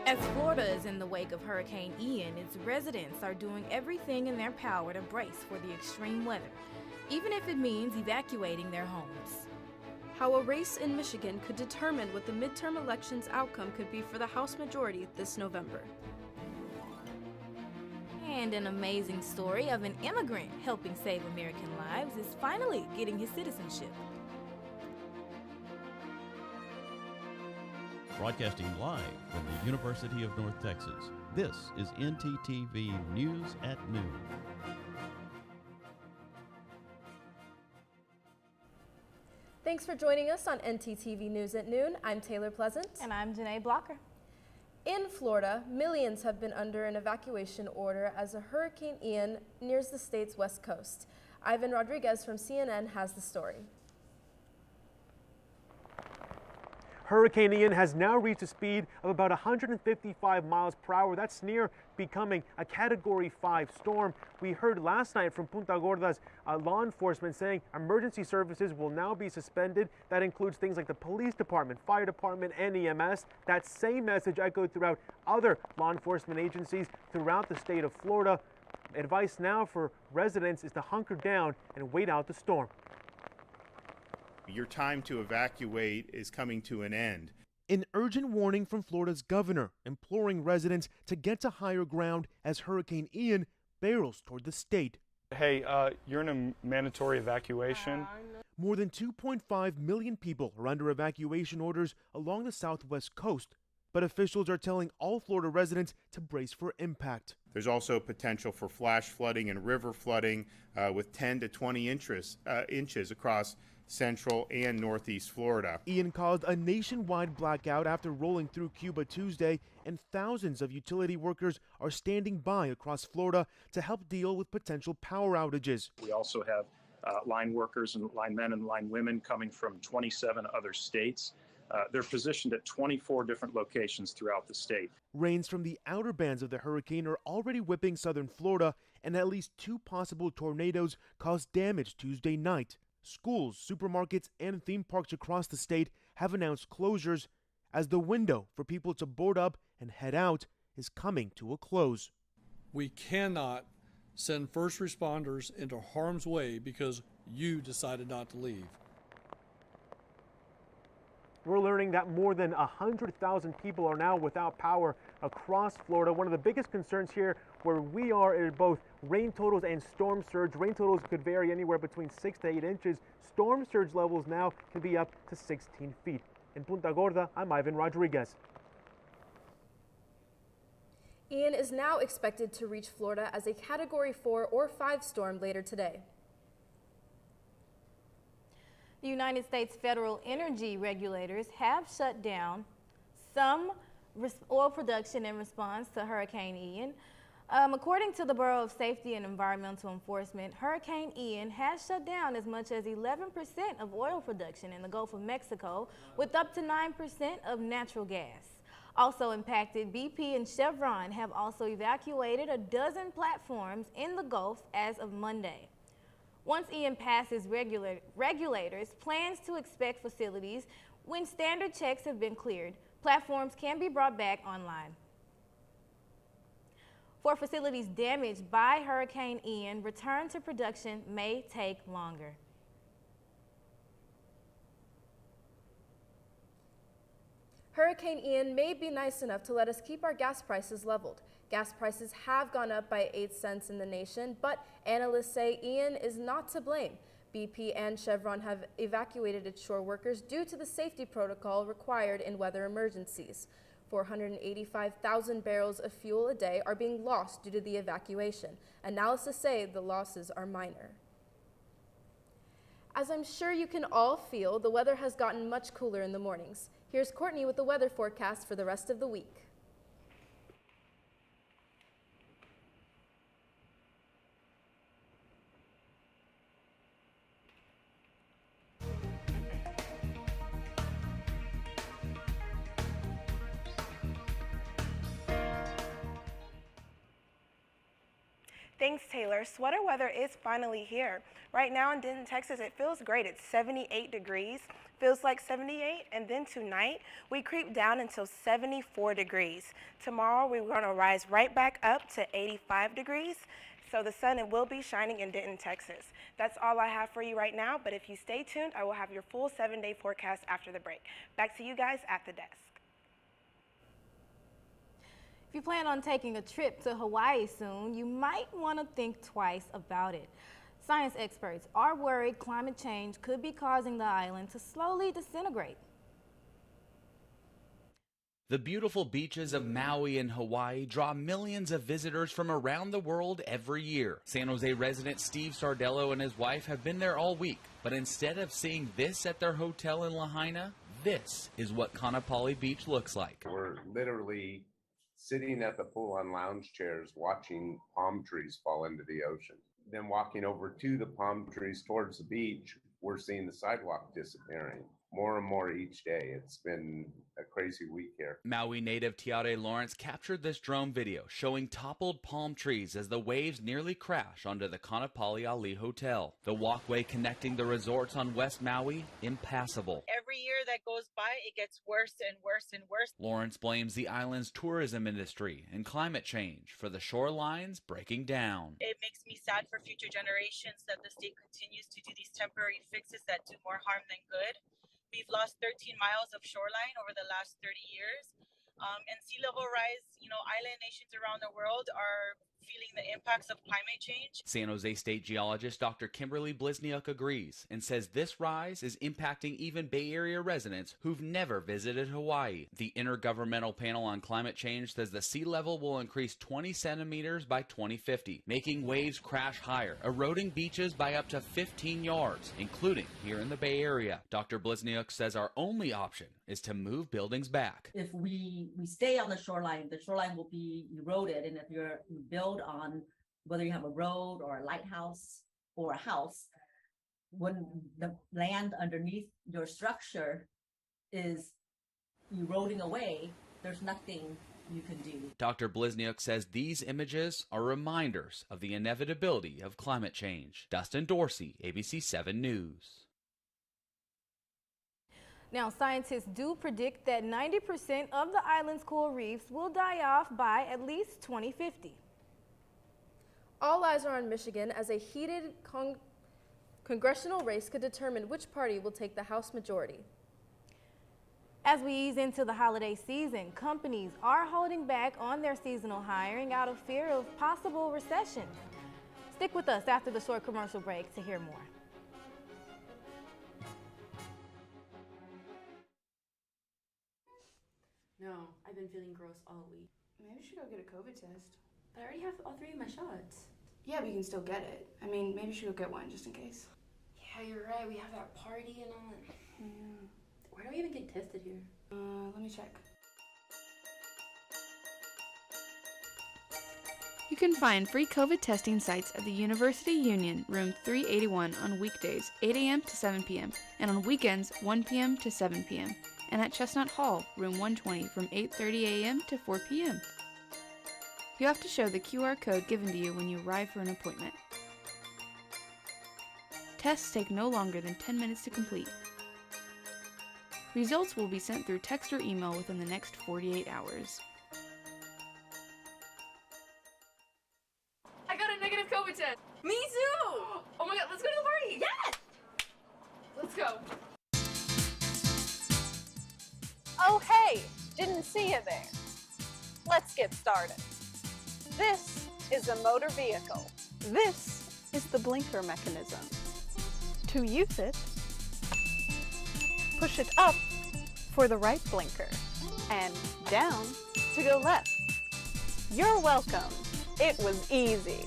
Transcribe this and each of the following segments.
As Florida is in the wake of Hurricane Ian, its residents are doing everything in their power to brace for the extreme weather, even if it means evacuating their homes. How a race in Michigan could determine what the midterm election's outcome could be for the House majority this November. And an amazing story of an immigrant helping save American lives is finally getting his citizenship. Broadcasting live from the University of North Texas, this is ntTV News at Noon. Thanks for joining us on ntTV News at Noon. I'm Taylor Pleasant. And I'm Janae Blocker. In Florida, millions have been under an evacuation order as a Hurricane Ian nears the state's west coast. Ivan Rodriguez from CNN has the story. Hurricane Ian has now reached a speed of about 155 miles per hour. That's near becoming a Category 5 storm. We heard last night from Punta Gorda's law enforcement saying emergency services will now be suspended. That includes things like the police department, fire department, and EMS. That same message echoed throughout other law enforcement agencies throughout the state of Florida. Advice now for residents is to hunker down and wait out the storm. Your time to evacuate is coming to an end. An urgent warning from Florida's governor, imploring residents to get to higher ground as Hurricane Ian barrels toward the state. Hey, you're in a mandatory evacuation. More than 2.5 million people are under evacuation orders along the southwest coast, but officials are telling all Florida residents to brace for impact. There's also potential for flash flooding and river flooding with 10 to 20 inches across central and northeast Florida. Ian caused a nationwide blackout after rolling through Cuba Tuesday, and thousands of utility workers are standing by across Florida to help deal with potential power outages. We also have line workers and line men and line women coming from 27 other states. They're positioned at 24 different locations throughout the state. Rains from the outer bands of the hurricane are already whipping southern Florida, and at least 2 possible tornadoes caused damage Tuesday night. Schools, supermarkets, and theme parks across the state have announced closures as the window for people to board up and head out is coming to a close. We cannot send first responders into harm's way because you decided not to leave. We're learning that more than 100,000 people are now without power across Florida. One of the biggest concerns here where we are is both rain totals and storm surge. Rain totals could vary anywhere between 6 to 8 inches. Storm surge levels now can be up to 16 feet. In Punta Gorda, I'm Ivan Rodriguez. Ian is now expected to reach Florida as a Category 4 or 5 storm later today. The United States federal energy regulators have shut down some oil production in response to Hurricane Ian. According to the Bureau of Safety and Environmental Enforcement, Hurricane Ian has shut down as much as 11% of oil production in the Gulf of Mexico, with up to 9% of natural gas. Also impacted, BP and Chevron have also evacuated a dozen platforms in the Gulf as of Monday. Once Ian passes, regulators plans to inspect facilities. When standard checks have been cleared, platforms can be brought back online. For facilities damaged by Hurricane Ian, return to production may take longer. Hurricane Ian may be nice enough to let us keep our gas prices leveled. Gas prices have gone up by 8 cents in the nation, but analysts say Ian is not to blame. BP and Chevron have evacuated its shore workers due to the safety protocol required in weather emergencies. 485,000 barrels of fuel a day are being lost due to the evacuation. Analysts say the losses are minor. As I'm sure you can all feel, the weather has gotten much cooler in the mornings. Here's Courtney with the weather forecast for the rest of the week. Thanks, Taylor. Sweater weather is finally here. Right now in Denton, Texas, it feels great. It's 78 degrees, feels like 78, and then tonight we creep down until 74 degrees. Tomorrow we're going to rise right back up to 85 degrees, so the sun will be shining in Denton, Texas. That's all I have for you right now, but if you stay tuned, I will have your full 7-day forecast after the break. Back to you guys at the desk. If you plan on taking a trip to Hawaii soon, you might want to think twice about it. Science experts are worried climate change could be causing the island to slowly disintegrate. The beautiful beaches of Maui and Hawaii draw millions of visitors from around the world every year. San Jose resident Steve Sardello and his wife have been there all week, but instead of seeing this at their hotel in Lahaina, this is what Kaanapali Beach looks like. We're literally sitting at the pool on lounge chairs watching palm trees fall into the ocean. Then walking over to the palm trees towards the beach, we're seeing the sidewalk disappearing. More and more each day. It's been a crazy week here. Maui native Tiare Lawrence captured this drone video showing toppled palm trees as the waves nearly crash onto the Kaanapali Ali Hotel. The walkway connecting the resorts on West Maui, impassable. Every year that goes by, it gets worse and worse and worse. Lawrence blames the island's tourism industry and climate change for the shorelines breaking down. It makes me sad for future generations that the state continues to do these temporary fixes that do more harm than good. We've lost 13 miles of shoreline over the last 30 years. And sea level rise, island nations around the world are feeling the impacts of climate change. San Jose State geologist Dr. Kimberly Blizniuk agrees and says this rise is impacting even Bay Area residents who've never visited Hawaii. The Intergovernmental Panel on Climate Change says the sea level will increase 20 centimeters by 2050, making waves crash higher, eroding beaches by up to 15 yards, including here in the Bay Area. Dr. Blizniuk says our only option is to move buildings back. If we stay on the shoreline will be eroded, and if you build on whether you have a road or a lighthouse or a house, when the land underneath your structure is eroding away, there's nothing you can do. Dr. Blizniuk says these images are reminders of the inevitability of climate change. Dustin Dorsey, ABC 7 News. Now, scientists do predict that 90% of the island's coral reefs will die off by at least 2050. All eyes are on Michigan as a heated congressional race could determine which party will take the House majority. As we ease into the holiday season, companies are holding back on their seasonal hiring out of fear of possible recession. Stick with us after the short commercial break to hear more. No, I've been feeling gross all week. Maybe we should go get a COVID test. But I already have all 3 of my shots. Yeah, but you can still get it. I mean, maybe we should go get one just in case. Yeah, you're right. We have that party and all that. Yeah. Where do I even get tested here? Let me check. You can find free COVID testing sites at the University Union, room 381 on weekdays, 8 a.m. to 7 p.m., and on weekends, 1 p.m. to 7 p.m., and at Chestnut Hall, room 120 from 8:30 a.m. to 4 p.m. You have to show the QR code given to you when you arrive for an appointment. Tests take no longer than 10 minutes to complete. Results will be sent through text or email within the next 48 hours. I got a negative COVID test. Me too. Oh my god, let's go to the party. Yes. Let's go. Oh hey, didn't see you there. Let's get started. This is a motor vehicle. This is the blinker mechanism. To use it, push it up for the right blinker and down to go left. You're welcome. It was easy.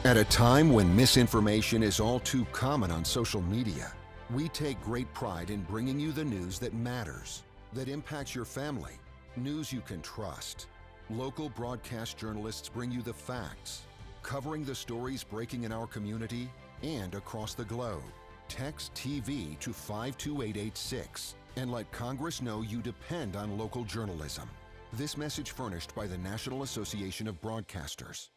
At a time when misinformation is all too common on social media, we take great pride in bringing you the news that matters, that impacts your family, news you can trust. Local broadcast journalists bring you the facts, covering the stories breaking in our community and across the globe. Text TV to 52886 and let Congress know you depend on local journalism. This message furnished by the National Association of Broadcasters.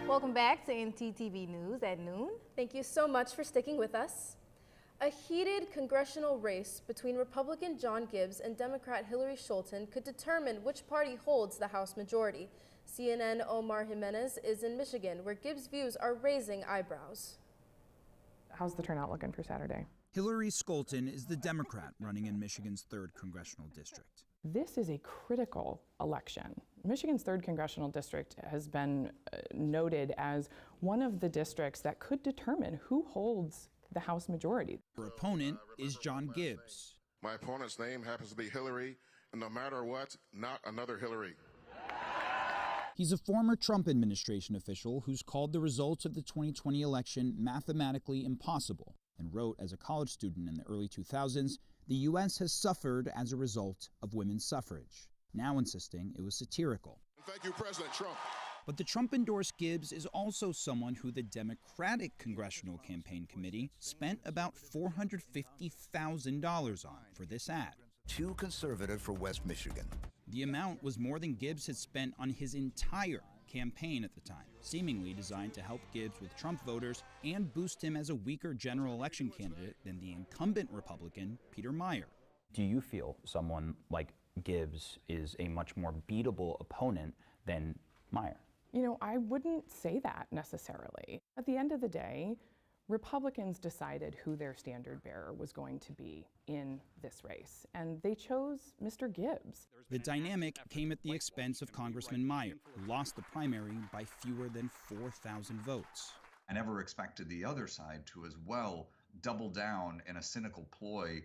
Welcome back to ntTV News at noon. Thank you so much for sticking with us. A heated congressional race between Republican John Gibbs and Democrat Hillary Scholten could determine which party holds the House majority. CNN Omar Jimenez is in Michigan, where Gibbs' views are raising eyebrows. How's the turnout looking for Saturday? Hillary Scholten is the Democrat running in Michigan's 3rd congressional district. This is a critical election. Michigan's 3rd congressional district has been noted as one of the districts that could determine who holds the House majority. Her opponent is John Gibbs. My opponent's name happens to be Hillary, and no matter what, not another Hillary. He's a former Trump administration official who's called the results of the 2020 election mathematically impossible and wrote as a college student in the early 2000s, the U.S. has suffered as a result of women's suffrage, now insisting it was satirical. Thank you, President Trump. But the Trump-endorsed Gibbs is also someone who the Democratic Congressional Campaign Committee spent about $450,000 on for this ad. Too conservative for West Michigan. The amount was more than Gibbs had spent on his entire campaign at the time, seemingly designed to help Gibbs with Trump voters and boost him as a weaker general election candidate than the incumbent Republican, Peter Meijer. Do you feel someone like Gibbs is a much more beatable opponent than Meijer? You know, I wouldn't say that necessarily. At the end of the day, Republicans decided who their standard bearer was going to be in this race, and they chose Mr. Gibbs. The dynamic came at the expense of Congressman Meijer, who lost the primary by fewer than 4,000 votes. I never expected the other side to as well double down in a cynical ploy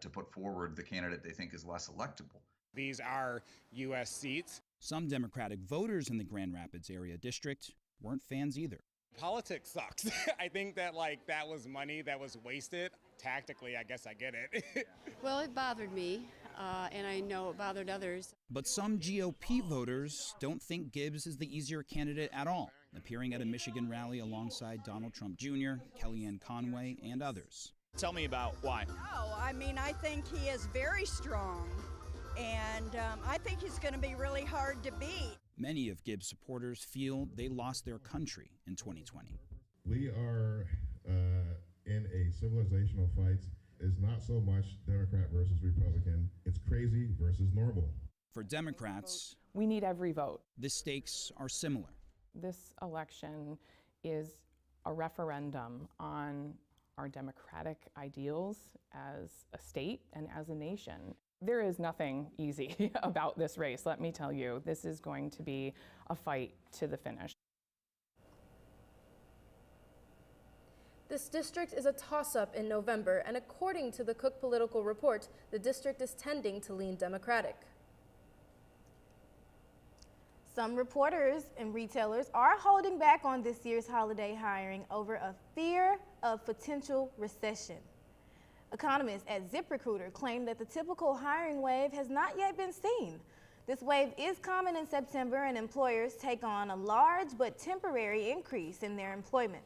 to put forward the candidate they think is less electable. These are U.S. seats. Some Democratic voters in the Grand Rapids area district weren't fans either. Politics sucks. I think that that was money that was wasted. Tactically, I guess I get it. Well, it bothered me, and I know it bothered others. But some GOP voters don't think Gibbs is the easier candidate at all, appearing at a Michigan rally alongside Donald Trump Jr., Kellyanne Conway, and others. Tell me about why. Oh, I mean, I think he is very strong, and I think he's going to be really hard to beat. Many of Gibbs' supporters feel they lost their country in 2020. We are in a civilizational fight. It's not so much Democrat versus Republican. It's crazy versus normal. For Democrats, we need every vote. The stakes are similar. This election is a referendum on our democratic ideals as a state and as a nation. There is nothing easy about this race, let me tell you. This is going to be a fight to the finish. This district is a toss-up in November, and according to the Cook Political Report, the district is tending to lean Democratic. Some reporters and retailers are holding back on this year's holiday hiring over a fear of potential recession. Economists at ZipRecruiter claim that the typical hiring wave has not yet been seen. This wave is common in September, and employers take on a large but temporary increase in their employment.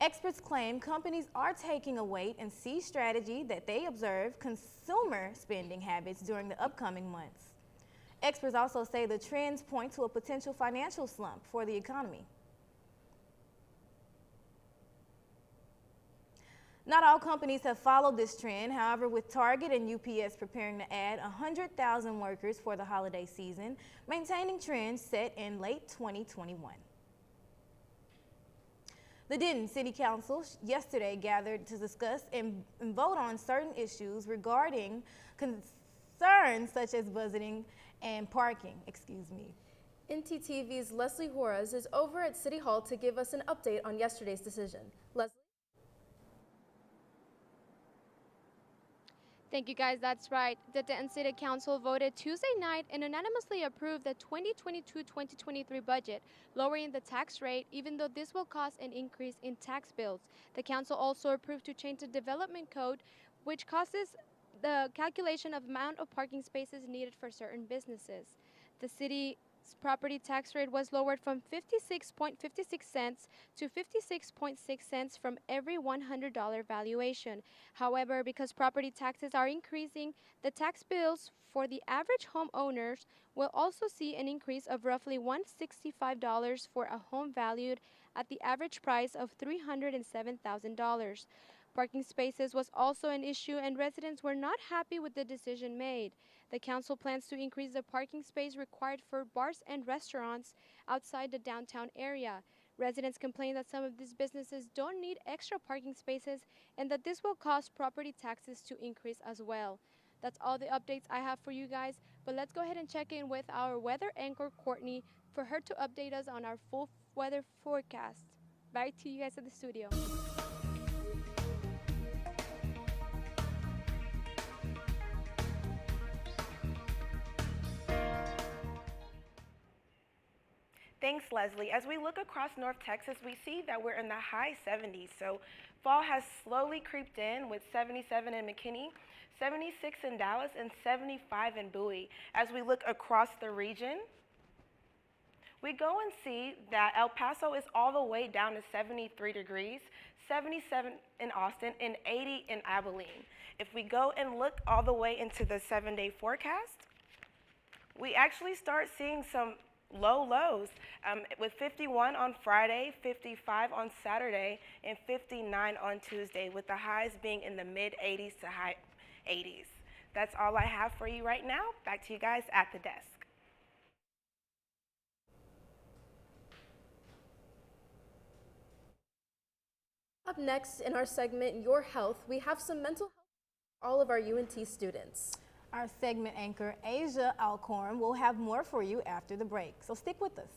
Experts claim companies are taking a wait-and-see strategy that they observe consumer spending habits during the upcoming months. Experts also say the trends point to a potential financial slump for the economy. Not all companies have followed this trend. However, with Target and UPS preparing to add 100,000 workers for the holiday season, maintaining trends set in late 2021. The Denton City Council yesterday gathered to discuss and vote on certain issues regarding concerns such as budgeting and parking. ntTV's Leslie Juarez is over at City Hall to give us an update on yesterday's decision. Leslie? Thank you, guys. That's right. The Denton City Council voted Tuesday night and unanimously approved the 2022-2023 budget, lowering the tax rate, even though this will cause an increase in tax bills. The council also approved to change the development code, which causes the calculation of amount of parking spaces needed for certain businesses. The city property tax rate was lowered from 56.56 cents to 56.6 cents from every $100 valuation. However, because property taxes are increasing, the tax bills for the average homeowners will also see an increase of roughly $165 for a home valued at the average price of $307,000. Parking spaces was also an issue, and residents were not happy with the decision made. The council plans to increase the parking space required for bars and restaurants outside the downtown area. Residents complain that some of these businesses don't need extra parking spaces and that this will cause property taxes to increase as well. That's all the updates I have for you guys, but let's go ahead and check in with our weather anchor, Courtney, for her to update us on our full weather forecast. Back to you guys at the studio. Thanks, Leslie. As we look across North Texas, we see that we're in the high 70s. So fall has slowly creeped in with 77 in McKinney, 76 in Dallas, and 75 in Bowie. As we look across the region, we go and see that El Paso is all the way down to 73 degrees, 77 in Austin, and 80 in Abilene. If we go and look all the way into the 7-day forecast, we actually start seeing some low lows with 51 on Friday, 55 on Saturday, and 59 on Tuesday, with the highs being in the mid 80s to high 80s. That's all I have for you right now. Back to you guys at the desk. Up next in our segment, Your Health, we have some mental health for all of our UNT students. Our segment anchor, Asia Alcorn, will have more for you after the break, so stick with us.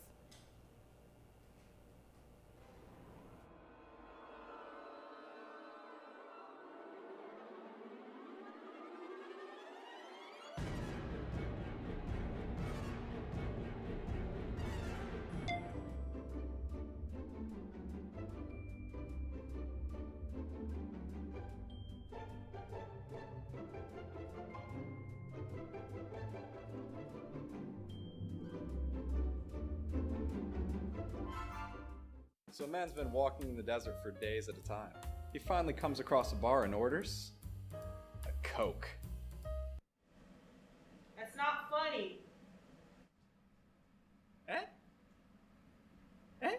So a man's been walking in the desert for days at a time. He finally comes across a bar and orders a Coke. That's not funny. Eh? Eh?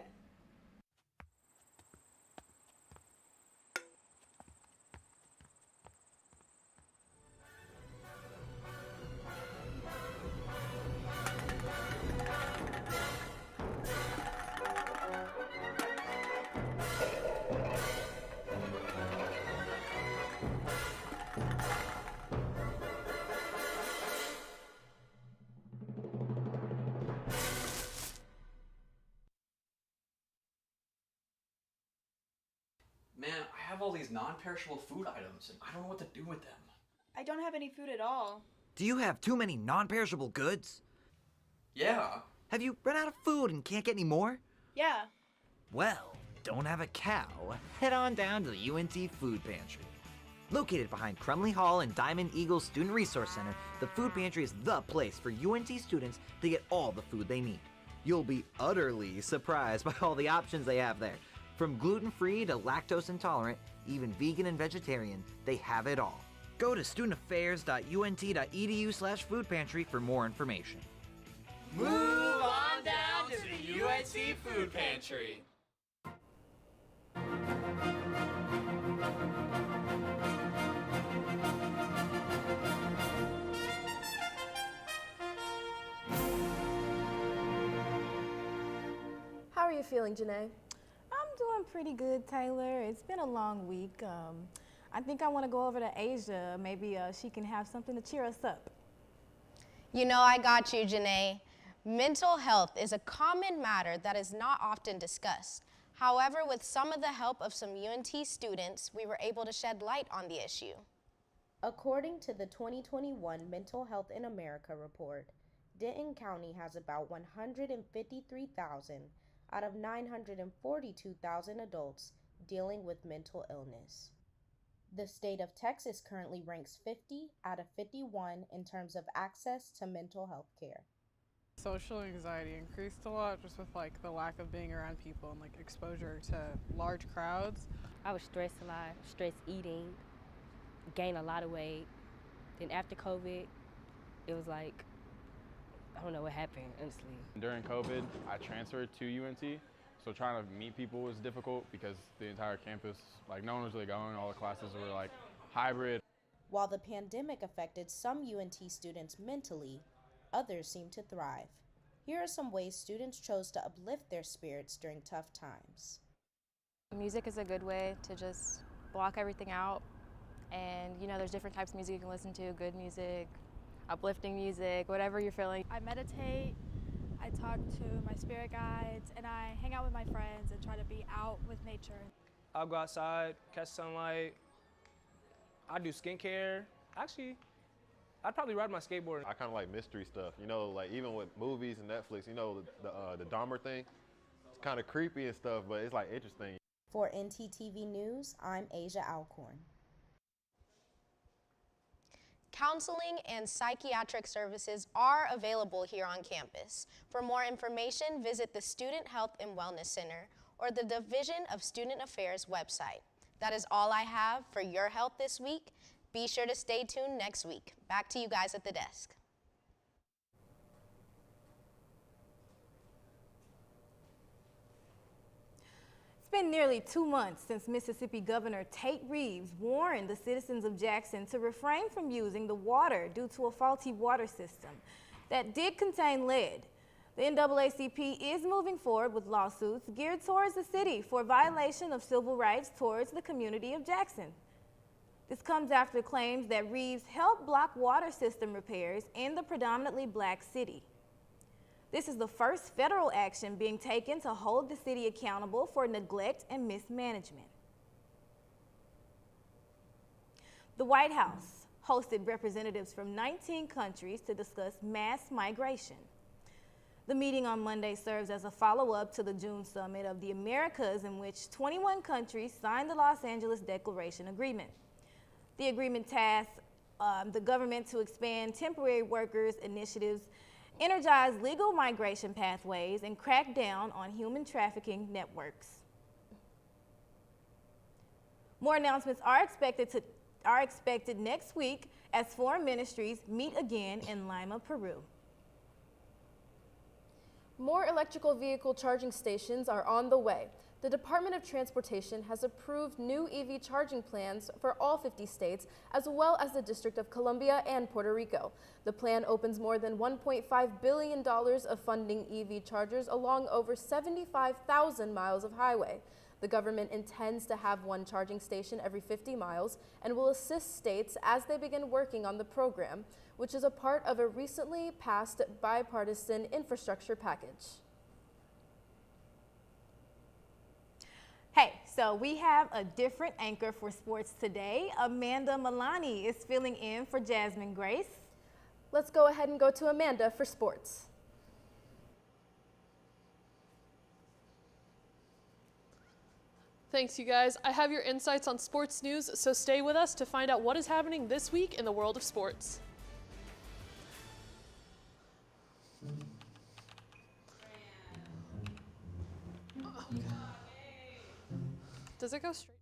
Man, I have all these non-perishable food items, and I don't know what to do with them. I don't have any food at all. Do you have too many non-perishable goods? Yeah. Have you run out of food and can't get any more? Yeah. Well, don't have a cow? Head on down to the UNT Food Pantry. Located behind Crumley Hall and Diamond Eagle Student Resource Center, the Food Pantry is the place for UNT students to get all the food they need. You'll be utterly surprised by all the options they have there. From gluten-free to lactose intolerant, even vegan and vegetarian, they have it all. Go to studentaffairs.unt.edu/food pantry for more information. Move on down to the UNT Food Pantry. How are you feeling, Janae? I'm doing pretty good, Taylor. It's been a long week. I think I want to go over to Asia. Maybe she can have something to cheer us up. You know, I got you, Janae. Mental health is a common matter that is not often discussed. However, with some of the help of some UNT students, we were able to shed light on the issue. According to the 2021 Mental Health in America report, Denton County has about 153,000 out of 942,000 adults dealing with mental illness. The state of Texas currently ranks 50 out of 51 in terms of access to mental health care. Social anxiety increased a lot just with like the lack of being around people and like exposure to large crowds. I was stressed a lot, stress eating, gained a lot of weight. Then after COVID, it was like, I don't know what happened, honestly. During COVID, I transferred to UNT, so trying to meet people was difficult because the entire campus, like no one was really going, all the classes were like hybrid. While the pandemic affected some UNT students mentally, others seemed to thrive. Here are some ways students chose to uplift their spirits during tough times. Music is a good way to just block everything out. And you know, there's different types of music you can listen to, good music, uplifting music, whatever you're feeling. I meditate, I talk to my spirit guides, and I hang out with my friends and try to be out with nature. I'll go outside, catch sunlight. I do skincare. Actually, I'd probably ride my skateboard. I kind of like mystery stuff, you know, like even with movies and Netflix, you know, the Dahmer thing. It's kind of creepy and stuff, but it's like interesting. For ntTV News, I'm Asia Alcorn. Counseling and psychiatric services are available here on campus. For more information, visit the Student Health and Wellness Center or the Division of Student Affairs website. That is all I have for your health this week. Be sure to stay tuned next week. Back to you guys at the desk. It's been nearly 2 months since Mississippi Governor Tate Reeves warned the citizens of Jackson to refrain from using the water due to a faulty water system that did contain lead. The NAACP is moving forward with lawsuits geared towards the city for violation of civil rights towards the community of Jackson. This comes after claims that Reeves helped block water system repairs in the predominantly black city. This is the first federal action being taken to hold the city accountable for neglect and mismanagement. The White House hosted representatives from 19 countries to discuss mass migration. The meeting on Monday serves as a follow-up to the June summit of the Americas, in which 21 countries signed the Los Angeles Declaration Agreement. The agreement tasks the government to expand temporary workers initiatives, energize legal migration pathways, and crack down on human trafficking networks. More announcements are expected next week as foreign ministries meet again in Lima, Peru. More electrical vehicle charging stations are on the way. The Department of Transportation has approved new EV charging plans for all 50 states, as well as the District of Columbia and Puerto Rico. The plan opens more than $1.5 billion of funding EV chargers along over 75,000 miles of highway. The government intends to have one charging station every 50 miles and will assist states as they begin working on the program, which is a part of a recently passed bipartisan infrastructure package. Hey, so we have a different anchor for sports today. Amanda Milani is filling in for Jasmine Grace. Let's go ahead and go to Amanda for sports. Thanks, you guys. I have your insights on sports news, so stay with us to find out what is happening this week in the world of sports. Does it go straight?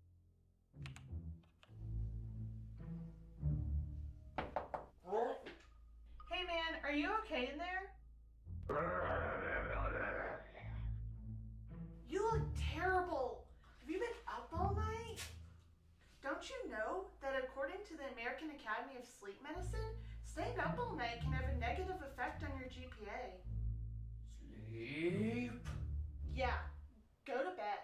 Hey man, are you okay in there? You look terrible. Have you been up all night? Don't you know that according to the American Academy of Sleep Medicine, staying up all night can have a negative effect on your GPA? Sleep? Yeah, go to bed.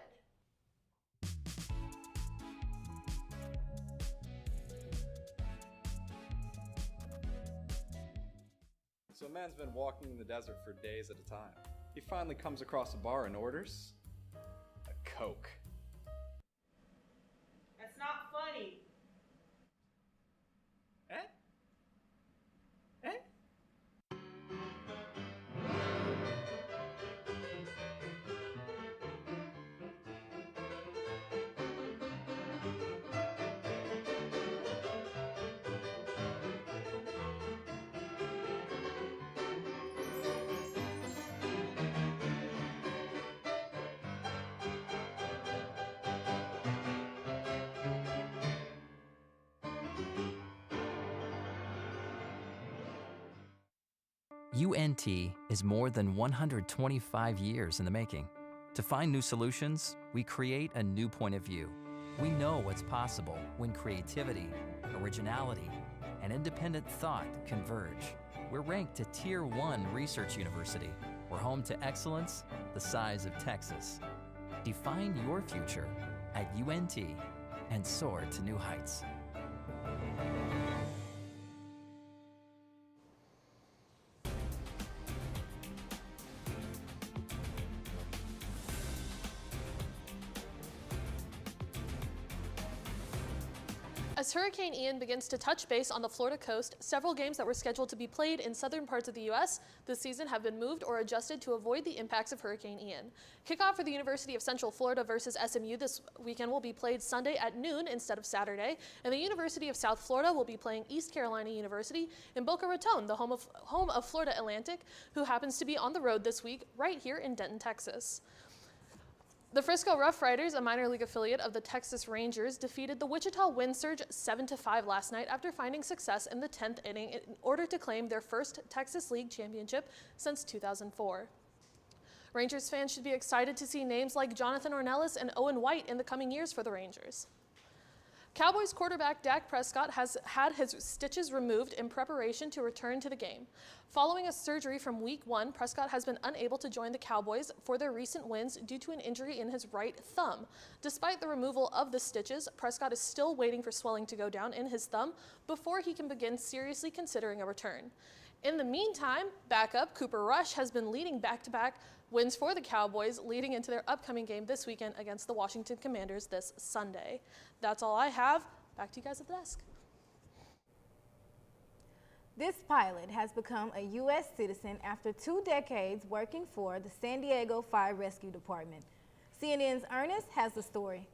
So a man's been walking in the desert for days at a time. He finally comes across a bar and orders a Coke. That's not funny. UNT is more than 125 years in the making. To find new solutions, we create a new point of view. We know what's possible when creativity, originality, and independent thought converge. We're ranked a Tier 1 research university. We're home to excellence the size of Texas. Define your future at UNT and soar to new heights. As Hurricane Ian begins to touch base on the Florida coast, several games that were scheduled to be played in southern parts of the U.S. this season have been moved or adjusted to avoid the impacts of Hurricane Ian. Kickoff for the University of Central Florida versus SMU this weekend will be played Sunday at noon instead of Saturday, and the University of South Florida will be playing East Carolina University in Boca Raton, the home of Florida Atlantic, who happens to be on the road this week right here in Denton, Texas. The Frisco Rough Riders, a minor league affiliate of the Texas Rangers, defeated the Wichita Wind Surge 7-5 last night after finding success in the 10th inning in order to claim their first Texas League championship since 2004. Rangers fans should be excited to see names like Jonathan Ornelas and Owen White in the coming years for the Rangers. Cowboys quarterback Dak Prescott has had his stitches removed in preparation to return to the game. Following a surgery from Week 1, Prescott has been unable to join the Cowboys for their recent wins due to an injury in his right thumb. Despite the removal of the stitches, Prescott is still waiting for swelling to go down in his thumb before he can begin seriously considering a return. In the meantime, backup Cooper Rush has been leading back-to-back wins for the Cowboys, leading into their upcoming game this weekend against the Washington Commanders this Sunday. That's all I have. Back to you guys at the desk. This pilot has become a U.S. citizen after 2 decades working for the San Diego Fire Rescue Department. CNN's Ernest has the story.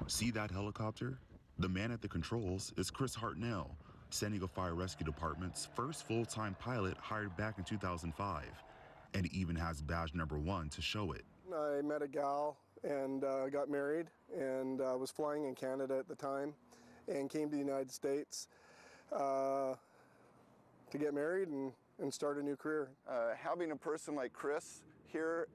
See that helicopter? The man at the controls is Chris Hartnell, San Diego Fire Rescue Department's first full-time pilot hired back in 2005, and even has badge number 1 to show it. I met a gal and got married, and was flying in Canada at the time, and came to the United States to get married and start a new career. Having a person like Chris here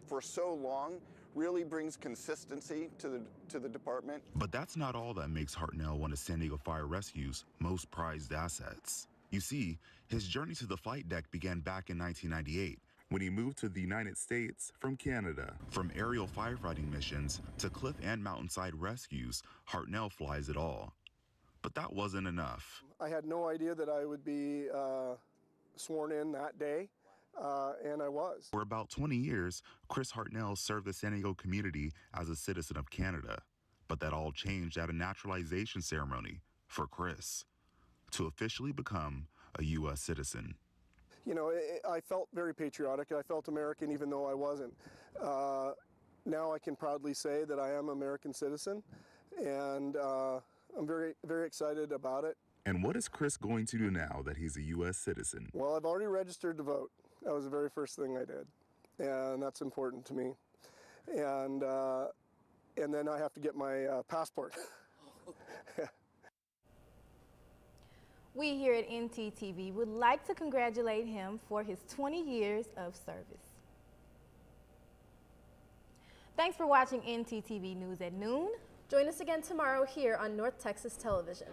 for so long really brings consistency to the department. But that's not all that makes Hartnell one of San Diego Fire Rescue's most prized assets. You see, his journey to the flight deck began back in 1998 when he moved to the United States from Canada. From aerial firefighting missions to cliff and mountainside rescues, Hartnell flies it all. But that wasn't enough. I had no idea that I would be sworn in that day. And I was. For about 20 years, Chris Hartnell served the San Diego community as a citizen of Canada. But that all changed at a naturalization ceremony for Chris to officially become a U.S. citizen. You know, I felt very patriotic. I felt American even though I wasn't. Now I can proudly say that I am an American citizen, and I'm very, very excited about it. And what is Chris going to do now that he's a U.S. citizen? Well, I've already registered to vote. That was the very first thing I did, and that's important to me. And then I have to get my passport. We here at ntTV would like to congratulate him for his 20 years of service. Thanks for watching ntTV News at Noon. Join us again tomorrow here on North Texas Television.